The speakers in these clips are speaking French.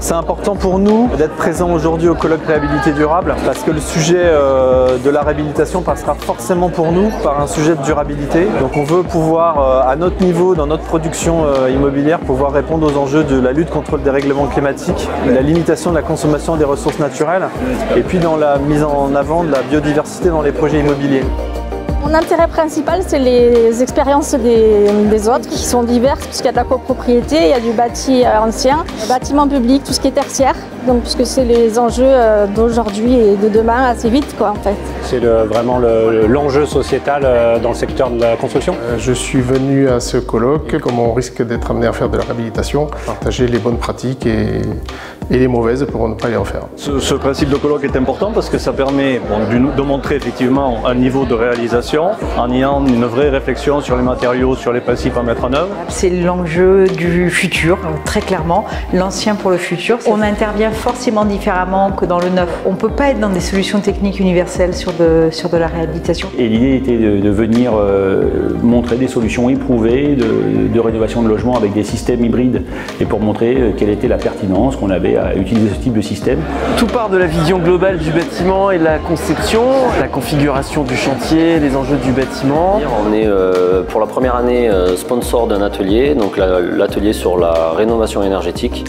Alors c'est important pour nous d'être présent aujourd'hui au colloque Réhabilité Durable parce que le sujet de la réhabilitation passera forcément pour nous par un sujet de durabilité. Donc on veut pouvoir à notre niveau, dans notre production immobilière, pouvoir répondre aux enjeux de la lutte contre le dérèglement climatique, la limitation de la consommation des ressources naturelles et puis dans la mise en avant de la biodiversité dans les projets immobiliers. Mon intérêt principal, c'est les expériences des autres qui sont diverses, puisqu'il y a de la copropriété, il y a du bâti ancien, bâtiment public, tout ce qui est tertiaire, donc puisque c'est les enjeux d'aujourd'hui et de demain assez vite en fait. C'est vraiment l'enjeu sociétal dans le secteur de la construction. Je suis venu à ce colloque, comme on risque d'être amené à faire de la réhabilitation, partager les bonnes pratiques et les mauvaises pour ne pas les en faire. Ce principe de colloque est important parce que ça permet de montrer effectivement un niveau de réalisation en ayant une vraie réflexion sur les matériaux, sur les principes à mettre en œuvre. C'est l'enjeu du futur, très clairement, l'ancien pour le futur. On intervient forcément différemment que dans le neuf. On ne peut pas être dans des solutions techniques universelles sur de la réhabilitation. Et l'idée était de venir montrer des solutions éprouvées de rénovation de logements avec des systèmes hybrides et pour montrer quelle était la pertinence qu'on avait à utiliser ce type de système. Tout part de la vision globale du bâtiment et de la conception, la configuration du chantier, les enjeux du bâtiment. On est pour la première année sponsor d'un atelier, donc l'atelier sur la rénovation énergétique.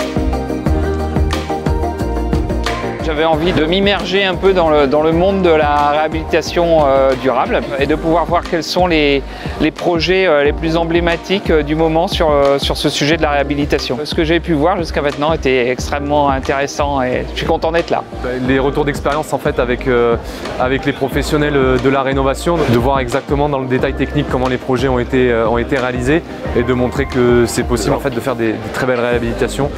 J'avais envie de m'immerger un peu dans le monde de la réhabilitation durable et de pouvoir voir quels sont les projets les plus emblématiques du moment sur ce sujet de la réhabilitation. Ce que j'ai pu voir jusqu'à maintenant était extrêmement intéressant et je suis content d'être là. Les retours d'expérience en fait avec les professionnels de la rénovation, de voir exactement dans le détail technique comment les projets ont été réalisés et de montrer que c'est possible en fait de faire des très belles réhabilitations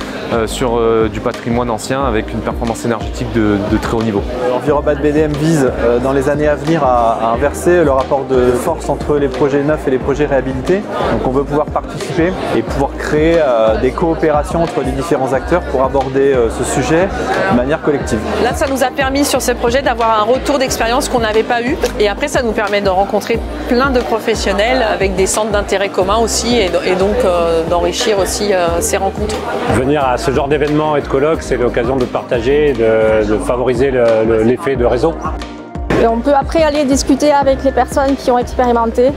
sur du patrimoine ancien avec une performance énergétique de très haut niveau. Envirobat BDM vise dans les années à venir à inverser le rapport de force entre les projets neufs et les projets réhabilités. Donc on veut pouvoir participer et pouvoir créer des coopérations entre les différents acteurs pour aborder ce sujet de manière collective. Là ça nous a permis sur ce projet d'avoir un retour d'expérience qu'on n'avait pas eu et après ça nous permet de rencontrer plein de professionnels avec des centres d'intérêt communs aussi et donc d'enrichir aussi ces rencontres. Venir à ce genre d'événement et de colloques, c'est l'occasion de partager, de favoriser l'effet de réseau. Et on peut après aller discuter avec les personnes qui ont expérimenté.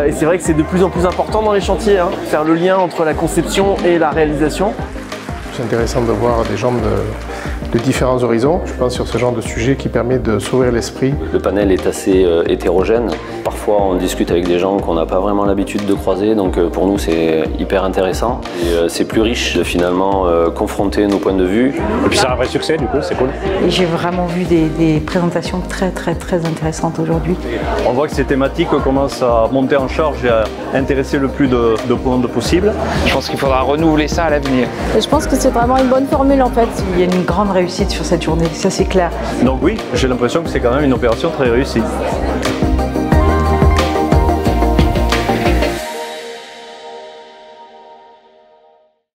Et c'est vrai que c'est de plus en plus important dans les chantiers, faire le lien entre la conception et la réalisation. C'est intéressant de voir des gens de différents horizons, je pense, sur ce genre de sujet qui permet de s'ouvrir l'esprit. Le panel est assez hétérogène. Parfois on discute avec des gens qu'on n'a pas vraiment l'habitude de croiser, donc pour nous c'est hyper intéressant. C'est plus riche de finalement confronter nos points de vue. Et puis c'est un vrai succès du coup, c'est cool. Et j'ai vraiment vu des présentations très intéressantes aujourd'hui. On voit que ces thématiques commencent à monter en charge et à intéresser le plus de monde possible. Je pense qu'il faudra renouveler ça à l'avenir. Et je pense que c'est vraiment une bonne formule en fait. Il y a une grande réussite sur cette journée, ça c'est clair. Donc oui, j'ai l'impression que c'est quand même une opération très réussie.